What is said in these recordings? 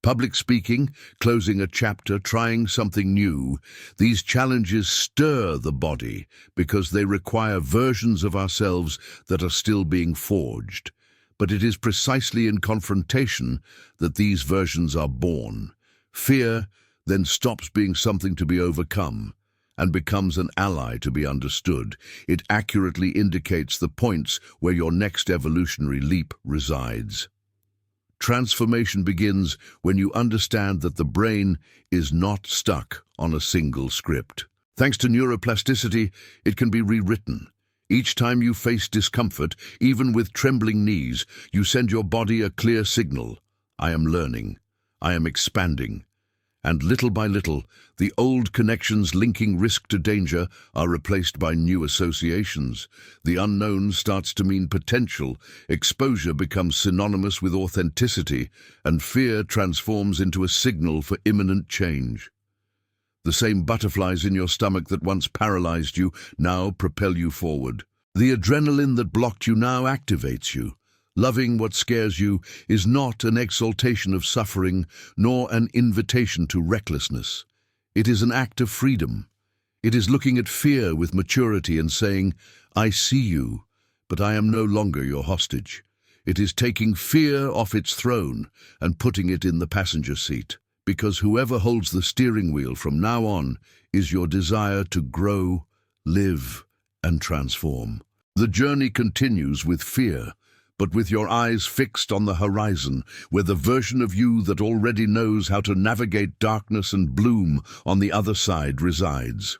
Public speaking, closing a chapter, trying something new, these challenges stir the body because they require versions of ourselves that are still being forged. But it is precisely in confrontation that these versions are born. Fear then stops being something to be overcome and becomes an ally to be understood. It accurately indicates the points where your next evolutionary leap resides. Transformation begins when you understand that the brain is not stuck on a single script. Thanks to neuroplasticity, it can be rewritten. Each time you face discomfort, even with trembling knees, you send your body a clear signal. I am learning. I am expanding. And little by little, the old connections linking risk to danger are replaced by new associations. The unknown starts to mean potential, exposure becomes synonymous with authenticity, and fear transforms into a signal for imminent change. The same butterflies in your stomach that once paralyzed you now propel you forward. The adrenaline that blocked you now activates you. Loving what scares you is not an exaltation of suffering, nor an invitation to recklessness. It is an act of freedom. It is looking at fear with maturity and saying, I see you, but I am no longer your hostage. It is taking fear off its throne and putting it in the passenger seat, because whoever holds the steering wheel from now on is your desire to grow, live, and transform. The journey continues with fear, but with your eyes fixed on the horizon, where the version of you that already knows how to navigate darkness and bloom on the other side resides.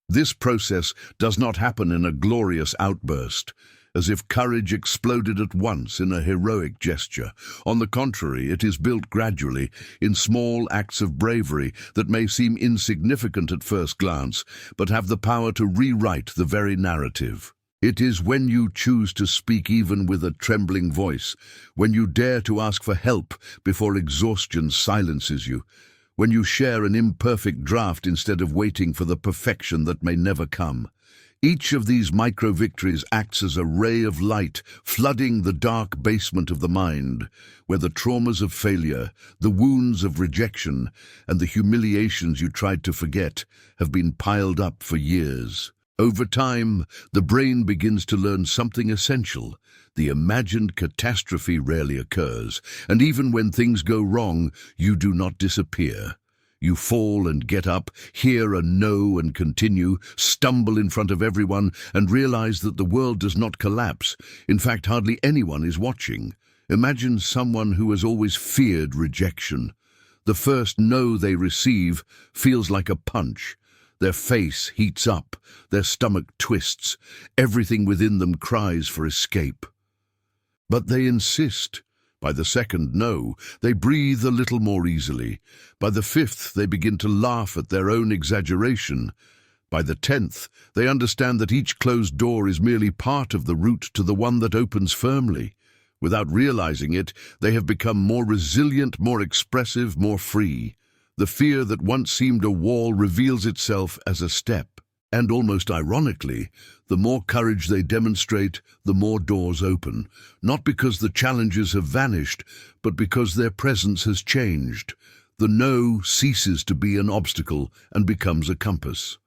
This process does not happen in a glorious outburst, as if courage exploded at once in a heroic gesture. On the contrary, it is built gradually, in small acts of bravery that may seem insignificant at first glance, but have the power to rewrite the very narrative. It is when you choose to speak even with a trembling voice, when you dare to ask for help before exhaustion silences you, when you share an imperfect draft instead of waiting for the perfection that may never come. Each of these micro-victories acts as a ray of light, flooding the dark basement of the mind, where the traumas of failure, the wounds of rejection, and the humiliations you tried to forget have been piled up for years. Over time, the brain begins to learn something essential. The imagined catastrophe rarely occurs, and even when things go wrong, you do not disappear. You fall and get up, hear a no and continue, stumble in front of everyone, and realize that the world does not collapse. In fact, hardly anyone is watching. Imagine someone who has always feared rejection. The first no they receive feels like a punch. Their face heats up, their stomach twists, everything within them cries for escape. But they insist. By the second no, they breathe a little more easily. By the fifth, they begin to laugh at their own exaggeration. By the 10th, they understand that each closed door is merely part of the route to the one that opens firmly. Without realizing it, they have become more resilient, more expressive, more free. The fear that once seemed a wall reveals itself as a step. And almost ironically, the more courage they demonstrate, the more doors open. Not because the challenges have vanished, but because their presence has changed. The no ceases to be an obstacle and becomes a compass.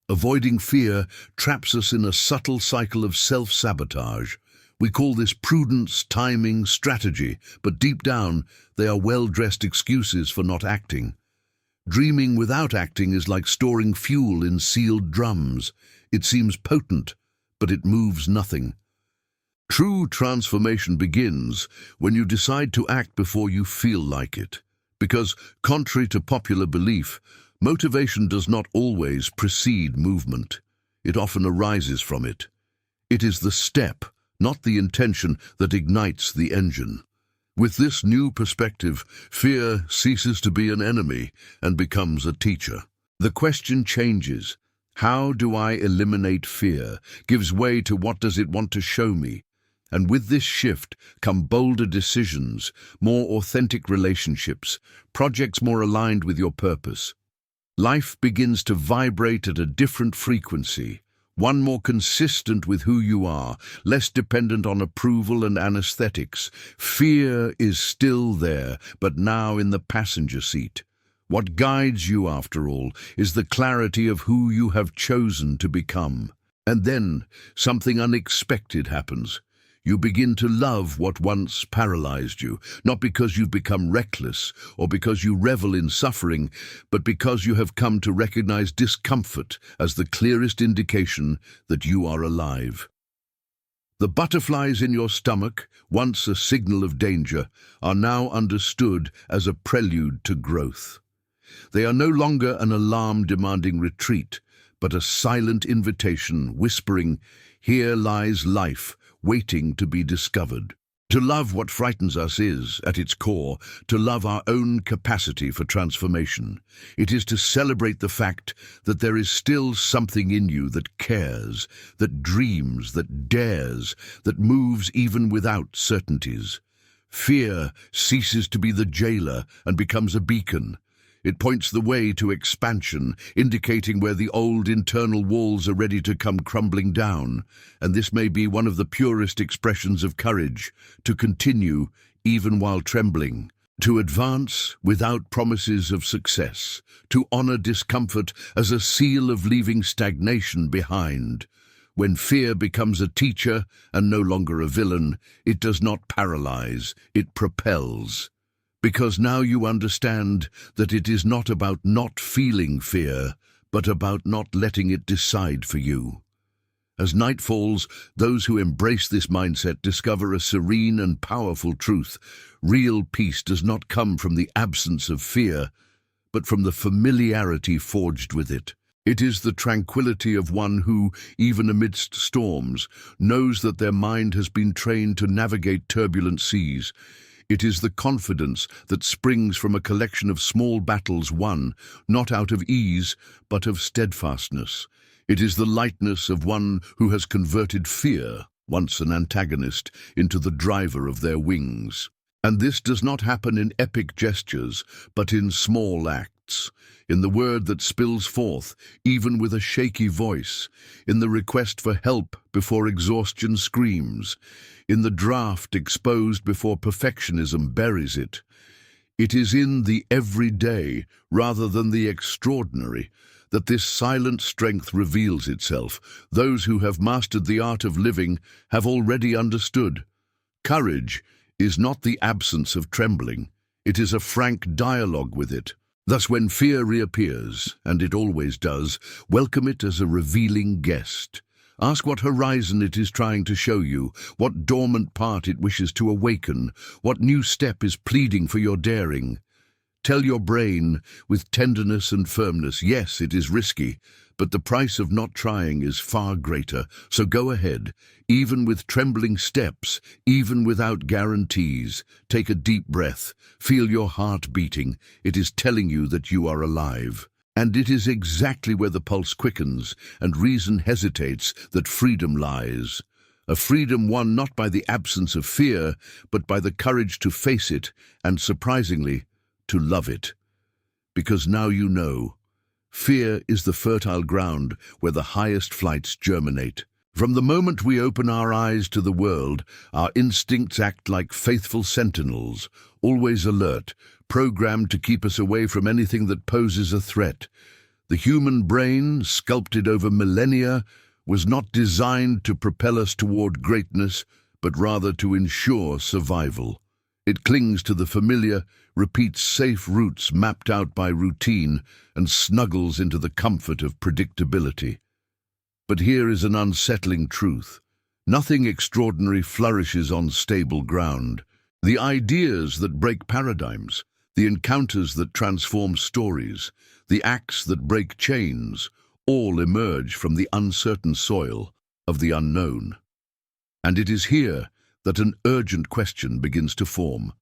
Avoiding fear traps us in a subtle cycle of self-sabotage. We call this prudence, timing, strategy, but deep down, they are well-dressed excuses for not acting. Dreaming without acting is like storing fuel in sealed drums. It seems potent, but it moves nothing. True transformation begins when you decide to act before you feel like it. Because, contrary to popular belief, motivation does not always precede movement. It often arises from it. It is the step, not the intention, that ignites the engine. With this new perspective, fear ceases to be an enemy and becomes a teacher. The question changes. How do I eliminate fear? Gives way to what does it want to show me? And with this shift come bolder decisions, more authentic relationships, projects more aligned with your purpose. Life begins to vibrate at a different frequency, one more consistent with who you are, less dependent on approval and anesthetics. Fear is still there, but now in the passenger seat. What guides you, after all, is the clarity of who you have chosen to become. And then something unexpected happens. You begin to love what once paralyzed you, not because you've become reckless or because you revel in suffering, but because you have come to recognize discomfort as the clearest indication that you are alive. The butterflies in your stomach, once a signal of danger, are now understood as a prelude to growth. They are no longer an alarm demanding retreat, but a silent invitation whispering, "Here lies life, waiting to be discovered." To love what frightens us is, at its core, to love our own capacity for transformation. It is to celebrate the fact that there is still something in you that cares, that dreams, that dares, that moves even without certainties. Fear ceases to be the jailer and becomes a beacon. It points the way to expansion, indicating where the old internal walls are ready to come crumbling down. And this may be one of the purest expressions of courage, to continue even while trembling, to advance without promises of success, to honor discomfort as a seal of leaving stagnation behind. When fear becomes a teacher and no longer a villain, it does not paralyze, it propels. Because now you understand that it is not about not feeling fear, but about not letting it decide for you. As night falls, those who embrace this mindset discover a serene and powerful truth. Real peace does not come from the absence of fear, but from the familiarity forged with it. It is the tranquility of one who, even amidst storms, knows that their mind has been trained to navigate turbulent seas. It is the confidence that springs from a collection of small battles won, not out of ease, but of steadfastness. It is the lightness of one who has converted fear, once an antagonist, into the driver of their wings. And this does not happen in epic gestures, but in small acts, in the word that spills forth, even with a shaky voice, in the request for help before exhaustion screams, in the draft exposed before perfectionism buries it. It is in the everyday, rather than the extraordinary, that this silent strength reveals itself. Those who have mastered the art of living have already understood. Courage is not the absence of trembling, it is a frank dialogue with it. Thus, when fear reappears, and it always does, welcome it as a revealing guest. Ask what horizon it is trying to show you, what dormant part it wishes to awaken, what new step is pleading for your daring. Tell your brain, with tenderness and firmness, yes, it is risky, but the price of not trying is far greater. So go ahead, even with trembling steps, even without guarantees. Take a deep breath, feel your heart beating. It is telling you that you are alive. And it is exactly where the pulse quickens and reason hesitates that freedom lies. A freedom won not by the absence of fear, but by the courage to face it and, surprisingly, to love it. Because now you know, fear is the fertile ground where the highest flights germinate. From the moment we open our eyes to the world, our instincts act like faithful sentinels, always alert, programmed to keep us away from anything that poses a threat. The human brain, sculpted over millennia, was not designed to propel us toward greatness, but rather to ensure survival. It clings to the familiar, repeats safe routes mapped out by routine, and snuggles into the comfort of predictability. But here is an unsettling truth. Nothing extraordinary flourishes on stable ground. The ideas that break paradigms, the encounters that transform stories, the acts that break chains, all emerge from the uncertain soil of the unknown. And it is here that an urgent question begins to form.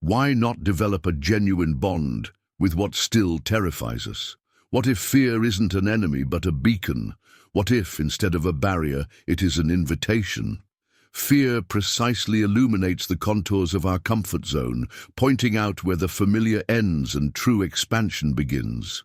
Why not develop a genuine bond with what still terrifies us? What if fear isn't an enemy but a beacon? What if, instead of a barrier, it is an invitation? Fear precisely illuminates the contours of our comfort zone, pointing out where the familiar ends and true expansion begins.